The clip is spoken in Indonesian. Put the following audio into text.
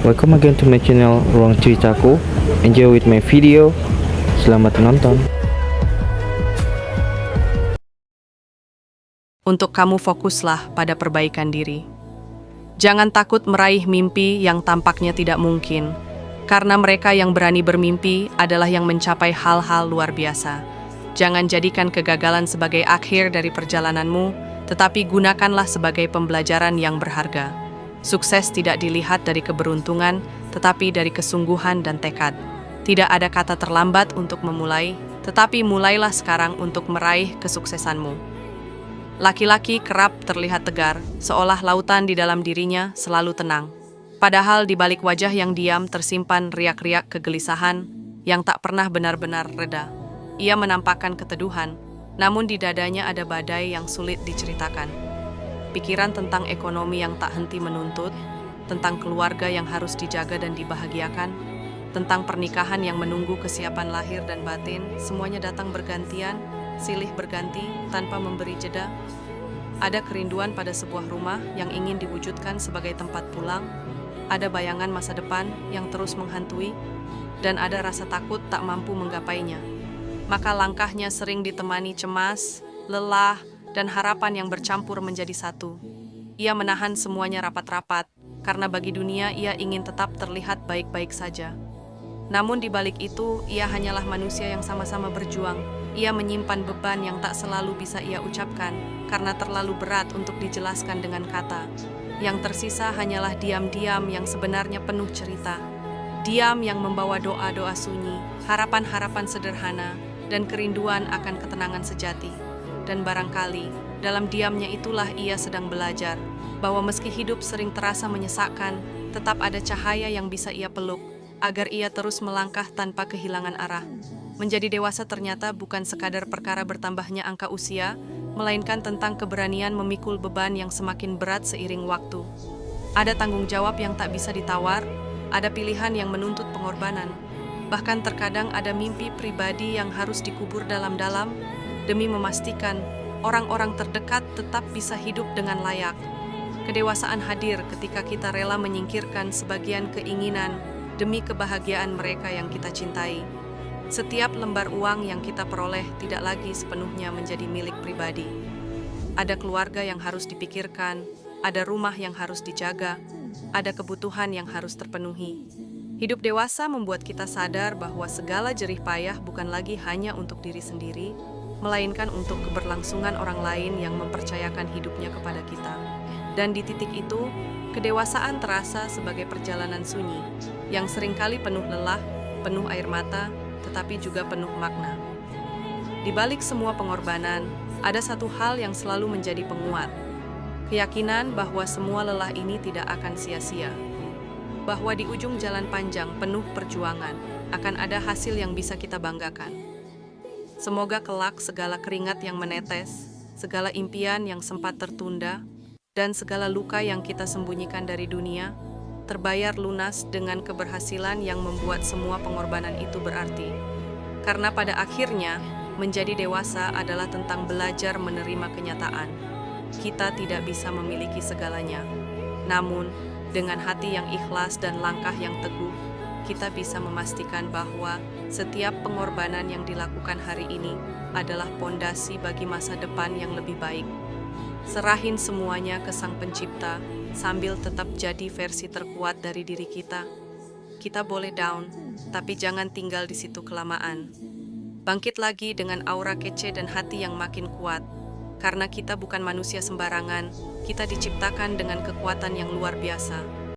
Welcome again to my channel Ruang Ceritaku. Enjoy with my video. Selamat menonton. Untuk kamu fokuslah pada perbaikan diri. Jangan takut meraih mimpi yang tampaknya tidak mungkin, karena mereka yang berani bermimpi adalah yang mencapai hal-hal luar biasa. Jangan jadikan kegagalan sebagai akhir dari perjalananmu, tetapi gunakanlah sebagai pembelajaran yang berharga. Sukses tidak dilihat dari keberuntungan, tetapi dari kesungguhan dan tekad. Tidak ada kata terlambat untuk memulai, tetapi mulailah sekarang untuk meraih kesuksesanmu. Laki-laki kerap terlihat tegar, seolah lautan di dalam dirinya selalu tenang. Padahal di balik wajah yang diam tersimpan riak-riak kegelisahan yang tak pernah benar-benar reda. Ia menampakkan keteduhan, namun di dadanya ada badai yang sulit diceritakan. Pikiran tentang ekonomi yang tak henti menuntut, tentang keluarga yang harus dijaga dan dibahagiakan, tentang pernikahan yang menunggu kesiapan lahir dan batin, semuanya datang bergantian, silih berganti, tanpa memberi jeda. Ada kerinduan pada sebuah rumah yang ingin diwujudkan sebagai tempat pulang, ada bayangan masa depan yang terus menghantui, dan ada rasa takut tak mampu menggapainya. Maka langkahnya sering ditemani cemas, lelah, dan harapan yang bercampur menjadi satu. Ia menahan semuanya rapat-rapat, karena bagi dunia ia ingin tetap terlihat baik-baik saja. Namun di balik itu, ia hanyalah manusia yang sama-sama berjuang. Ia menyimpan beban yang tak selalu bisa ia ucapkan, karena terlalu berat untuk dijelaskan dengan kata. Yang tersisa hanyalah diam-diam yang sebenarnya penuh cerita. Diam yang membawa doa-doa sunyi, harapan-harapan sederhana, dan kerinduan akan ketenangan sejati. Dan barangkali, dalam diamnya itulah ia sedang belajar, bahwa meski hidup sering terasa menyesakkan, tetap ada cahaya yang bisa ia peluk, agar ia terus melangkah tanpa kehilangan arah. Menjadi dewasa ternyata bukan sekadar perkara bertambahnya angka usia, melainkan tentang keberanian memikul beban yang semakin berat seiring waktu. Ada tanggung jawab yang tak bisa ditawar, ada pilihan yang menuntut pengorbanan, bahkan terkadang ada mimpi pribadi yang harus dikubur dalam-dalam, demi memastikan orang-orang terdekat tetap bisa hidup dengan layak. Kedewasaan hadir ketika kita rela menyingkirkan sebagian keinginan demi kebahagiaan mereka yang kita cintai. Setiap lembar uang yang kita peroleh tidak lagi sepenuhnya menjadi milik pribadi. Ada keluarga yang harus dipikirkan, ada rumah yang harus dijaga, ada kebutuhan yang harus terpenuhi. Hidup dewasa membuat kita sadar bahwa segala jerih payah bukan lagi hanya untuk diri sendiri, melainkan untuk keberlangsungan orang lain yang mempercayakan hidupnya kepada kita. Dan di titik itu, kedewasaan terasa sebagai perjalanan sunyi, yang seringkali penuh lelah, penuh air mata, tetapi juga penuh makna. Di balik semua pengorbanan, ada satu hal yang selalu menjadi penguat. Keyakinan bahwa semua lelah ini tidak akan sia-sia. Bahwa di ujung jalan panjang penuh perjuangan, akan ada hasil yang bisa kita banggakan. Semoga kelak segala keringat yang menetes, segala impian yang sempat tertunda, dan segala luka yang kita sembunyikan dari dunia, terbayar lunas dengan keberhasilan yang membuat semua pengorbanan itu berarti. Karena pada akhirnya, menjadi dewasa adalah tentang belajar menerima kenyataan. Kita tidak bisa memiliki segalanya. Namun, dengan hati yang ikhlas dan langkah yang teguh, kita bisa memastikan bahwa setiap pengorbanan yang dilakukan hari ini adalah pondasi bagi masa depan yang lebih baik. Serahin semuanya ke Sang Pencipta sambil tetap jadi versi terkuat dari diri kita. Kita boleh down, tapi jangan tinggal di situ kelamaan. Bangkit lagi dengan aura kece dan hati yang makin kuat. Karena kita bukan manusia sembarangan, kita diciptakan dengan kekuatan yang luar biasa.